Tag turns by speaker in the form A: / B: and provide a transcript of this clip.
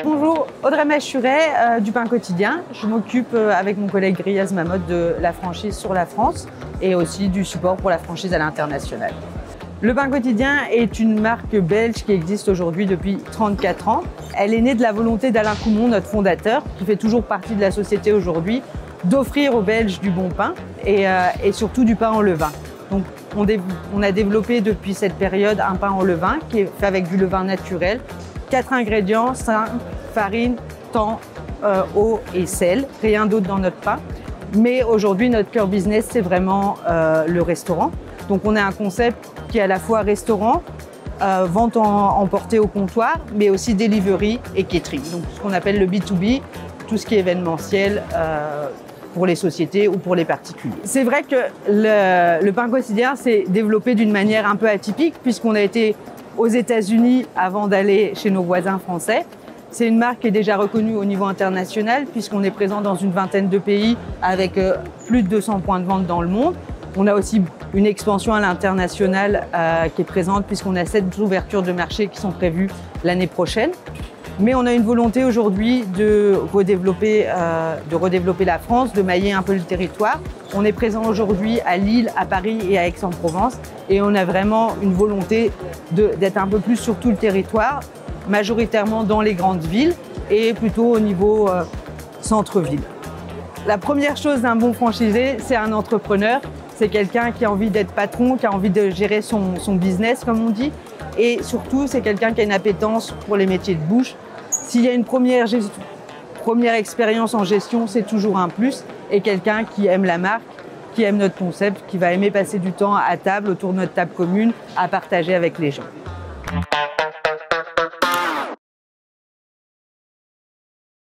A: Bonjour, Audrey Machuret du Pain Quotidien. Je m'occupe avec mon collègue Riaz Mahmoud de la franchise sur la France et aussi du support pour la franchise à l'international. Le Pain Quotidien est une marque belge qui existe aujourd'hui depuis 34 ans. Elle est née de la volonté d'Alain Coumont, notre fondateur, qui fait toujours partie de la société aujourd'hui, d'offrir aux Belges du bon pain et surtout du pain en levain. Donc, on a développé depuis cette période un pain en levain qui est fait avec du levain naturel. 4 ingrédients, simple, farine, thon, eau et sel. Rien d'autre dans notre pain. Mais aujourd'hui, notre cœur business, c'est vraiment le restaurant. Donc, on a un concept qui est à la fois restaurant, vente emportée au comptoir, mais aussi delivery et catering. Donc, ce qu'on appelle le B2B, tout ce qui est événementiel pour les sociétés ou pour les particuliers. C'est vrai que le Pain Quotidien s'est développé d'une manière un peu atypique puisqu'on a été aux États-Unis avant d'aller chez nos voisins français. C'est une marque qui est déjà reconnue au niveau international puisqu'on est présent dans une vingtaine de pays avec plus de 200 points de vente dans le monde. On a aussi une expansion à l'international qui est présente puisqu'on a 7 ouvertures de marché qui sont prévues l'année prochaine. Mais on a une volonté aujourd'hui de redévelopper la France, de mailler un peu le territoire. On est présent aujourd'hui à Lille, à Paris et à Aix-en-Provence. Et on a vraiment une volonté d'être un peu plus sur tout le territoire, majoritairement dans les grandes villes et plutôt au niveau centre-ville. La première chose d'un bon franchisé, c'est un entrepreneur. C'est quelqu'un qui a envie d'être patron, qui a envie de gérer son business, comme on dit. Et surtout, c'est quelqu'un qui a une appétence pour les métiers de bouche. S'il y a une première expérience en gestion, c'est toujours un plus. Et quelqu'un qui aime la marque, qui aime notre concept, qui va aimer passer du temps à table, autour de notre table commune, à partager avec les gens.